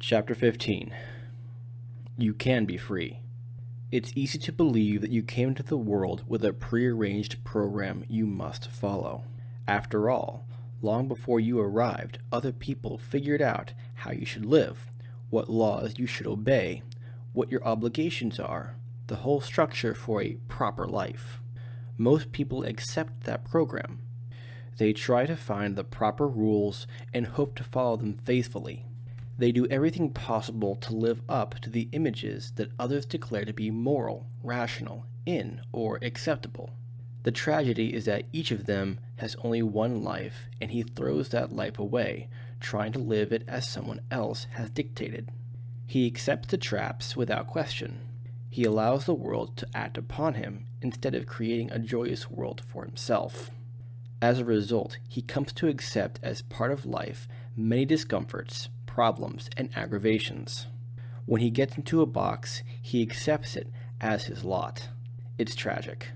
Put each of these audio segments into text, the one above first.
Chapter 15. You can be free. It's easy to believe that you came into the world with a prearranged program you must follow. After all, long before you arrived, other people figured out how you should live, what laws you should obey, what your obligations are, the whole structure for a proper life. Most people accept that program. They try to find the proper rules and hope to follow them faithfully. They do everything possible to live up to the images that others declare to be moral, rational, or acceptable. The tragedy is that each of them has only one life, and he throws that life away, trying to live it as someone else has dictated. He accepts the traps without question. He allows the world to act upon him instead of creating a joyous world for himself. As a result, he comes to accept as part of life many discomforts, problems, and aggravations. When he gets into a box, he accepts it as his lot. It's tragic.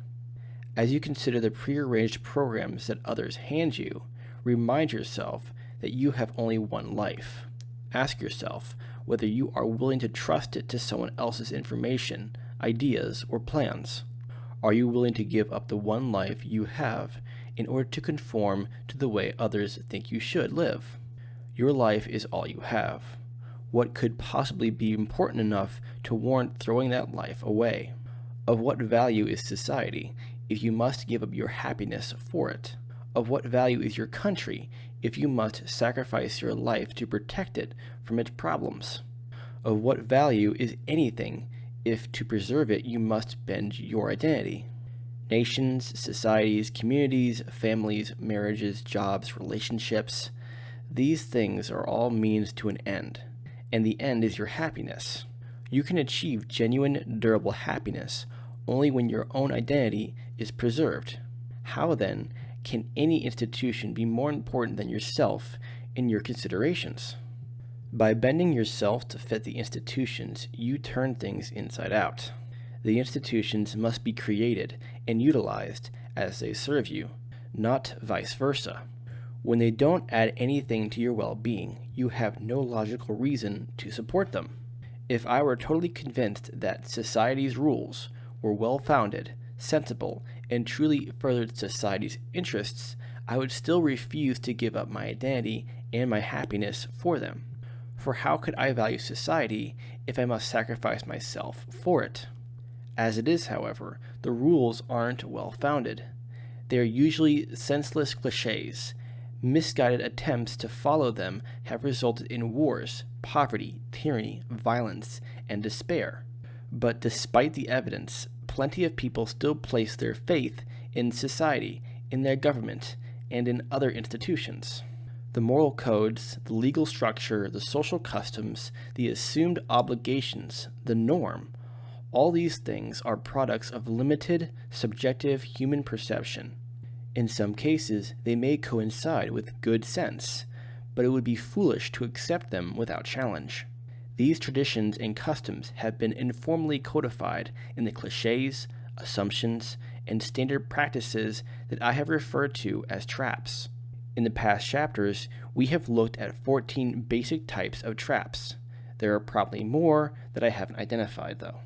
As you consider the prearranged programs that others hand you, remind yourself that you have only one life. Ask yourself whether you are willing to trust it to someone else's information, ideas, or plans. Are you willing to give up the one life you have in order to conform to the way others think you should live? Your life is all you have. What could possibly be important enough to warrant throwing that life away? Of what value is society if you must give up your happiness for it? Of what value is your country if you must sacrifice your life to protect it from its problems? Of what value is anything if to preserve it you must bend your identity? Nations, societies, communities, families, marriages, jobs, relationships. These things are all means to an end, and the end is your happiness. You can achieve genuine, durable happiness only when your own identity is preserved. How, then, can any institution be more important than yourself in your considerations? By bending yourself to fit the institutions, you turn things inside out. The institutions must be created and utilized as they serve you, not vice versa. When they don't add anything to your well-being, you have no logical reason to support them. If I were totally convinced that society's rules were well-founded, sensible, and truly furthered society's interests, I would still refuse to give up my identity and my happiness for them. For how could I value society if I must sacrifice myself for it? As it is, however, the rules aren't well-founded. They are usually senseless cliches. Misguided attempts to follow them have resulted in wars, poverty, tyranny, violence, and despair. But despite the evidence, plenty of people still place their faith in society, in their government, and in other institutions. The moral codes, the legal structure, the social customs, the assumed obligations, the norm, all these things are products of limited, subjective human perception. In some cases, they may coincide with good sense, but it would be foolish to accept them without challenge. These traditions and customs have been informally codified in the cliches, assumptions, and standard practices that I have referred to as traps. In the past chapters, we have looked at 14 basic types of traps. There are probably more that I haven't identified, though.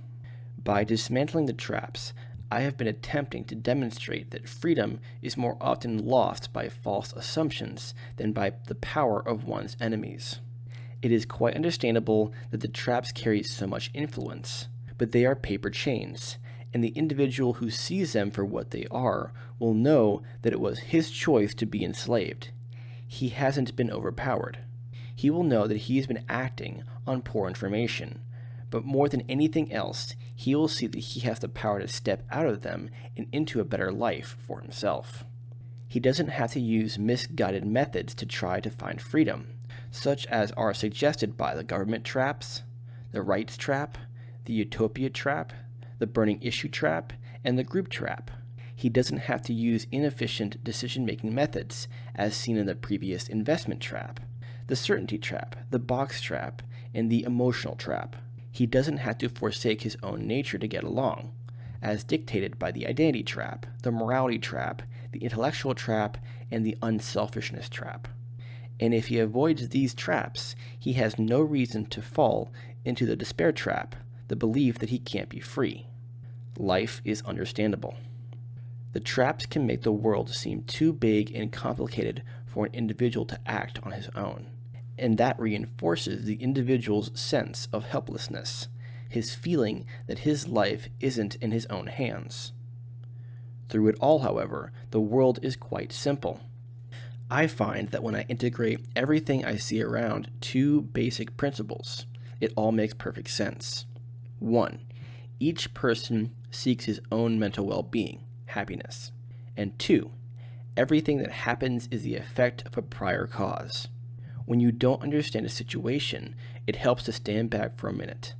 By dismantling the traps, I have been attempting to demonstrate that freedom is more often lost by false assumptions than by the power of one's enemies. It is quite understandable that the traps carry so much influence, but they are paper chains, and the individual who sees them for what they are will know that it was his choice to be enslaved. He hasn't been overpowered. He will know that he has been acting on poor information. But more than anything else, he will see that he has the power to step out of them and into a better life for himself. He doesn't have to use misguided methods to try to find freedom, such as are suggested by the government traps, the rights trap, the utopia trap, the burning issue trap, and the group trap. He doesn't have to use inefficient decision-making methods, as seen in the previous investment trap, the certainty trap, the box trap, and the emotional trap. He doesn't have to forsake his own nature to get along, as dictated by the identity trap, the morality trap, the intellectual trap, and the unselfishness trap. And if he avoids these traps, he has no reason to fall into the despair trap, the belief that he can't be free. Life is understandable. The traps can make the world seem too big and complicated for an individual to act on his own, and that reinforces the individual's sense of helplessness, his feeling that his life isn't in his own hands. Through it all, however, the world is quite simple. I find that when I integrate everything I see around two basic principles, it all makes perfect sense. 1. Each person seeks his own mental well-being, happiness. And 2. Everything that happens is the effect of a prior cause. When you don't understand a situation, it helps to stand back for a minute.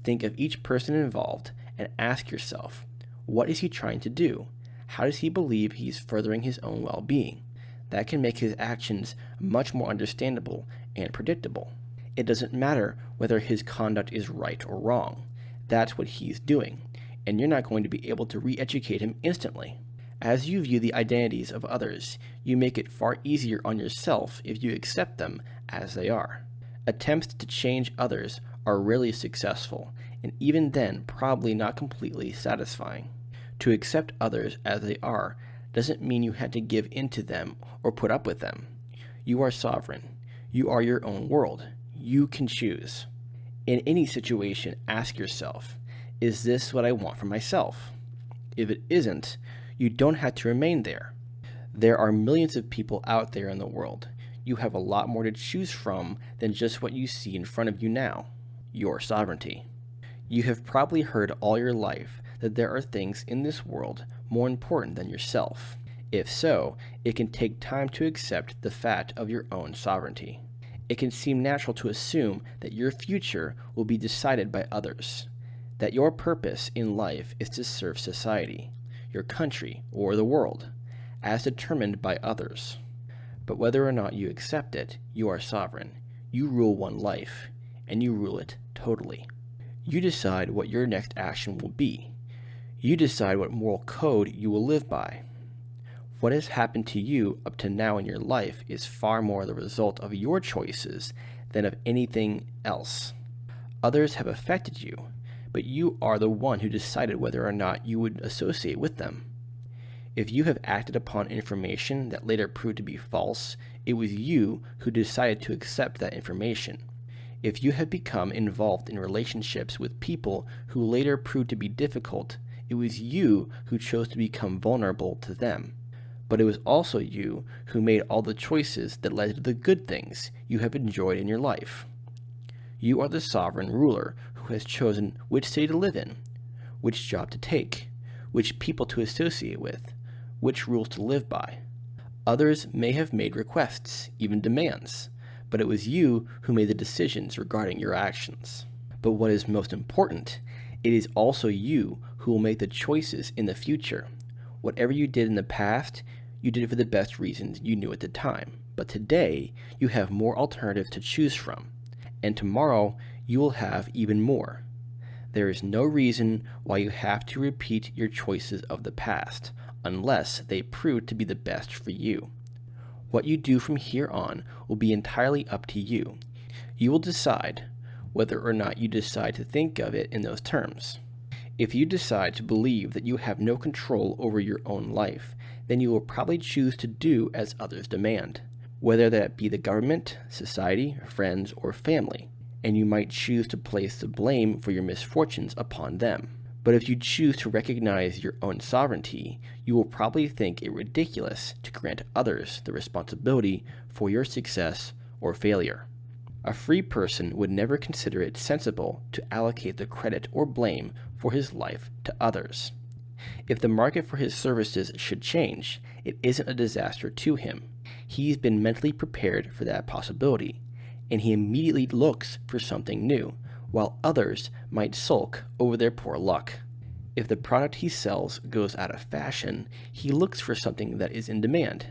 Think of each person involved and ask yourself, what is he trying to do? How does he believe he's furthering his own well-being? That can make his actions much more understandable and predictable. It doesn't matter whether his conduct is right or wrong. That's what he's doing, and you're not going to be able to re-educate him instantly. As you view the identities of others, you make it far easier on yourself if you accept them as they are. Attempts to change others are rarely successful, and even then probably not completely satisfying. To accept others as they are doesn't mean you have to give in to them or put up with them. You are sovereign. You are your own world. You can choose. In any situation, ask yourself, is this what I want for myself? If it isn't, you don't have to remain there. There are millions of people out there in the world. You have a lot more to choose from than just what you see in front of you now. Your sovereignty. You have probably heard all your life that there are things in this world more important than yourself. If so, it can take time to accept the fact of your own sovereignty. It can seem natural to assume that your future will be decided by others, that your purpose in life is to serve society, your country, or the world, as determined by others. But whether or not you accept it, you are sovereign. You rule one life, and you rule it totally. You decide what your next action will be. You decide what moral code you will live by. What has happened to you up to now in your life is far more the result of your choices than of anything else. Others have affected you, but you are the one who decided whether or not you would associate with them. If you have acted upon information that later proved to be false, it was you who decided to accept that information. If you have become involved in relationships with people who later proved to be difficult, it was you who chose to become vulnerable to them. But it was also you who made all the choices that led to the good things you have enjoyed in your life. You are the sovereign ruler who has chosen which city to live in, which job to take, which people to associate with, which rules to live by. Others may have made requests, even demands, but it was you who made the decisions regarding your actions. But what is most important, it is also you who will make the choices in the future. Whatever you did in the past, you did it for the best reasons you knew at the time. But today, you have more alternatives to choose from. And tomorrow, you will have even more. There is no reason why you have to repeat your choices of the past, unless they prove to be the best for you. What you do from here on will be entirely up to you. You will decide whether or not you decide to think of it in those terms. If you decide to believe that you have no control over your own life, then you will probably choose to do as others demand, whether that be the government, society, friends, or family, and you might choose to place the blame for your misfortunes upon them. But if you choose to recognize your own sovereignty, you will probably think it ridiculous to grant others the responsibility for your success or failure. A free person would never consider it sensible to allocate the credit or blame for his life to others. If the market for his services should change, it isn't a disaster to him. He's been mentally prepared for that possibility, and he immediately looks for something new, while others might sulk over their poor luck. If the product he sells goes out of fashion, he looks for something that is in demand.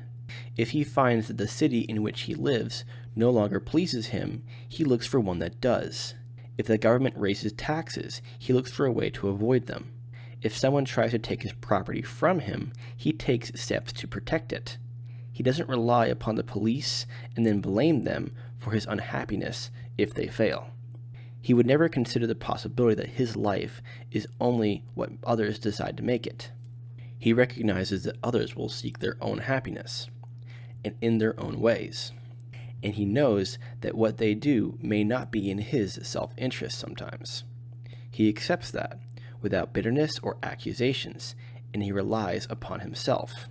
If he finds that the city in which he lives no longer pleases him, he looks for one that does. If the government raises taxes, he looks for a way to avoid them. If someone tries to take his property from him, he takes steps to protect it. He doesn't rely upon the police and then blame them for his unhappiness if they fail. He would never consider the possibility that his life is only what others decide to make it. He recognizes that others will seek their own happiness, and in their own ways. And he knows that what they do may not be in his self-interest sometimes. He accepts that, without bitterness or accusations, and he relies upon himself.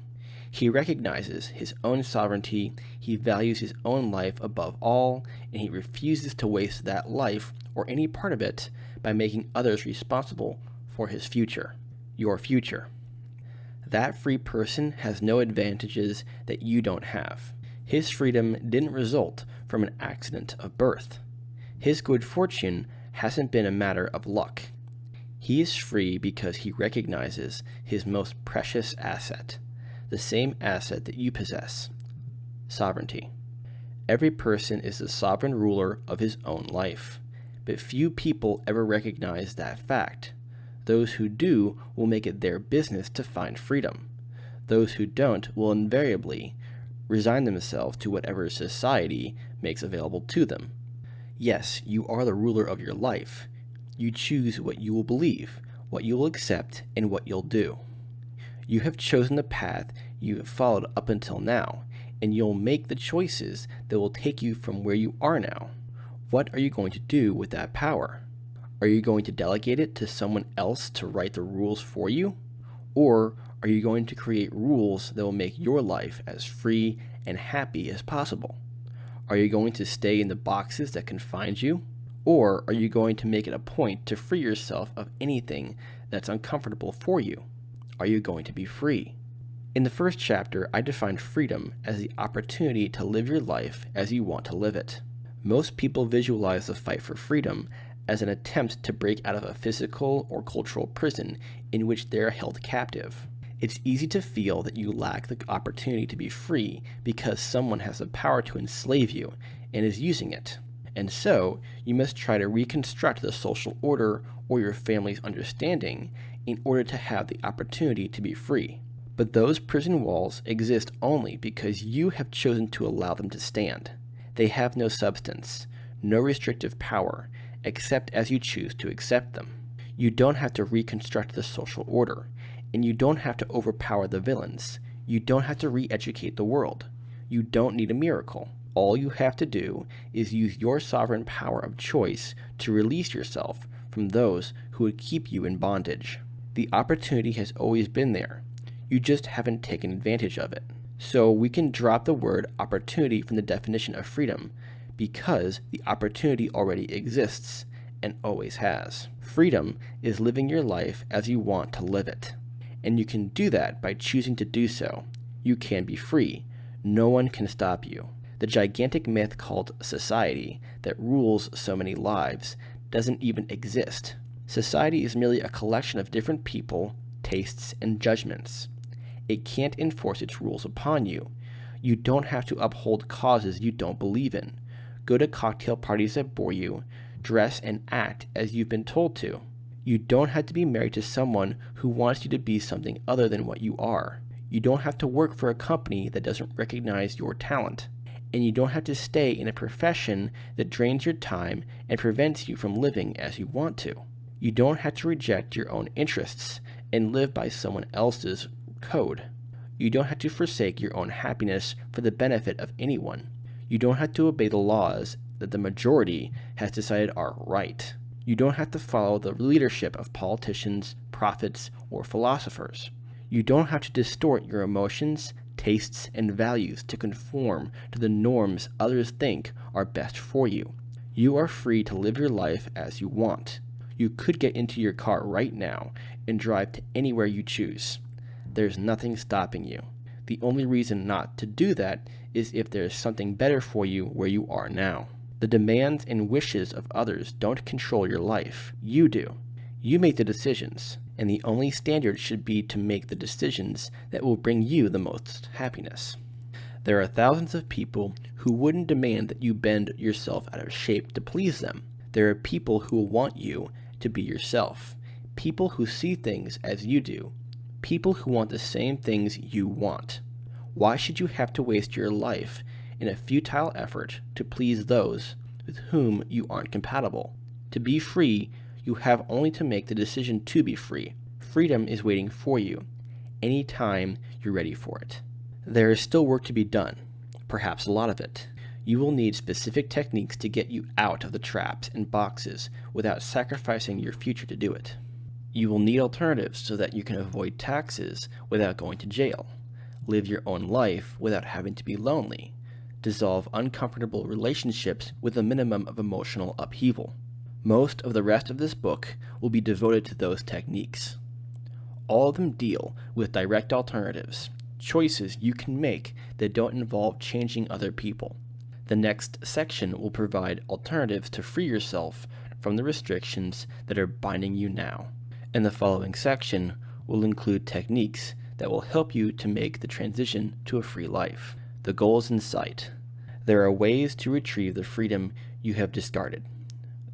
He recognizes his own sovereignty, he values his own life above all, and he refuses to waste that life, or any part of it, by making others responsible for his future, your future. That free person has no advantages that you don't have. His freedom didn't result from an accident of birth. His good fortune hasn't been a matter of luck. He is free because he recognizes his most precious asset, the same asset that you possess, sovereignty. Every person is the sovereign ruler of his own life, but few people ever recognize that fact. Those who do will make it their business to find freedom. Those who don't will invariably resign themselves to whatever society makes available to them. Yes, you are the ruler of your life. You choose what you will believe, what you will accept, and what you'll do. You have chosen the path you have followed up until now, and you'll make the choices that will take you from where you are now. What are you going to do with that power? Are you going to delegate it to someone else to write the rules for you? Or are you going to create rules that will make your life as free and happy as possible? Are you going to stay in the boxes that confine you? Or are you going to make it a point to free yourself of anything that's uncomfortable for you? Are you going to be free? In the first chapter, I defined freedom as the opportunity to live your life as you want to live it. Most people visualize the fight for freedom as an attempt to break out of a physical or cultural prison in which they are held captive. It's easy to feel that you lack the opportunity to be free because someone has the power to enslave you and is using it. And so, you must try to reconstruct the social order or your family's understanding in order to have the opportunity to be free. But those prison walls exist only because you have chosen to allow them to stand. They have no substance, no restrictive power, except as you choose to accept them. You don't have to reconstruct the social order, and you don't have to overpower the villains. You don't have to re-educate the world. You don't need a miracle. All you have to do is use your sovereign power of choice to release yourself from those who would keep you in bondage. The opportunity has always been there. You just haven't taken advantage of it. So we can drop the word opportunity from the definition of freedom because the opportunity already exists and always has. Freedom is living your life as you want to live it. And you can do that by choosing to do so. You can be free. No one can stop you. The gigantic myth called society that rules so many lives doesn't even exist. Society is merely a collection of different people, tastes, and judgments. It can't enforce its rules upon you. You don't have to uphold causes you don't believe in. Go to cocktail parties that bore you, dress and act as you've been told to. You don't have to be married to someone who wants you to be something other than what you are. You don't have to work for a company that doesn't recognize your talent. And you don't have to stay in a profession that drains your time and prevents you from living as you want to. You don't have to reject your own interests and live by someone else's code. You don't have to forsake your own happiness for the benefit of anyone. You don't have to obey the laws that the majority has decided are right. You don't have to follow the leadership of politicians, prophets, or philosophers. You don't have to distort your emotions, tastes, and values to conform to the norms others think are best for you. You are free to live your life as you want. You could get into your car right now and drive to anywhere you choose. There's nothing stopping you. The only reason not to do that is if there's something better for you where you are now. The demands and wishes of others don't control your life. You do. You make the decisions, and the only standard should be to make the decisions that will bring you the most happiness. There are thousands of people who wouldn't demand that you bend yourself out of shape to please them. There are people who will want you to be yourself. People who see things as you do. People who want the same things you want. Why should you have to waste your life in a futile effort to please those with whom you aren't compatible? To be free, you have only to make the decision to be free. Freedom is waiting for you anytime you're ready for it. There is still work to be done, perhaps a lot of it. You will need specific techniques to get you out of the traps and boxes without sacrificing your future to do it. You will need alternatives so that you can avoid taxes without going to jail, live your own life without having to be lonely, dissolve uncomfortable relationships with a minimum of emotional upheaval. Most of the rest of this book will be devoted to those techniques. All of them deal with direct alternatives, choices you can make that don't involve changing other people. The next section will provide alternatives to free yourself from the restrictions that are binding you now. And the following section will include techniques that will help you to make the transition to a free life. The goal is in sight. There are ways to retrieve the freedom you have discarded.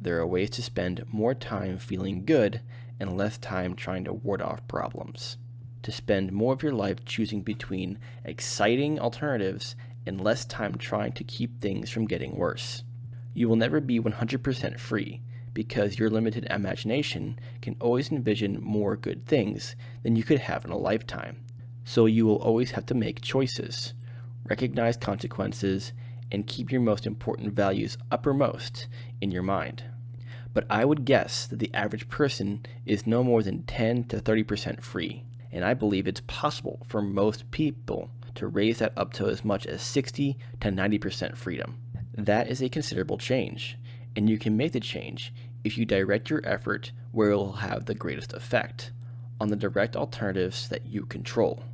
There are ways to spend more time feeling good and less time trying to ward off problems. To spend more of your life choosing between exciting alternatives and less time trying to keep things from getting worse. You will never be 100% free because your limited imagination can always envision more good things than you could have in a lifetime. So you will always have to make choices, recognize consequences, and keep your most important values uppermost in your mind. But I would guess that the average person is no more than 10 to 30% free, and I believe it's possible for most people to raise that up to as much as 60 to 90% freedom. That is a considerable change, and you can make the change if you direct your effort where it will have the greatest effect, on the direct alternatives that you control.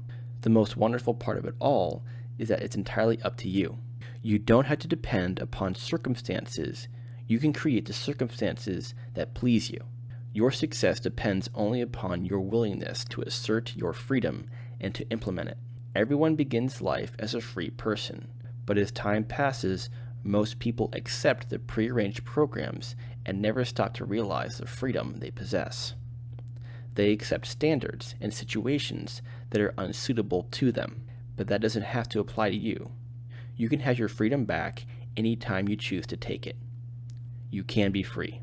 The most wonderful part of it all is that it's entirely up to you. You don't have to depend upon circumstances. You can create the circumstances that please you. Your success depends only upon your willingness to assert your freedom and to implement it. Everyone begins life as a free person, but as time passes, most people accept the prearranged programs and never stop to realize the freedom they possess. They accept standards and situations that are unsuitable to them, but that doesn't have to apply to you. You can have your freedom back anytime you choose to take it. You can be free.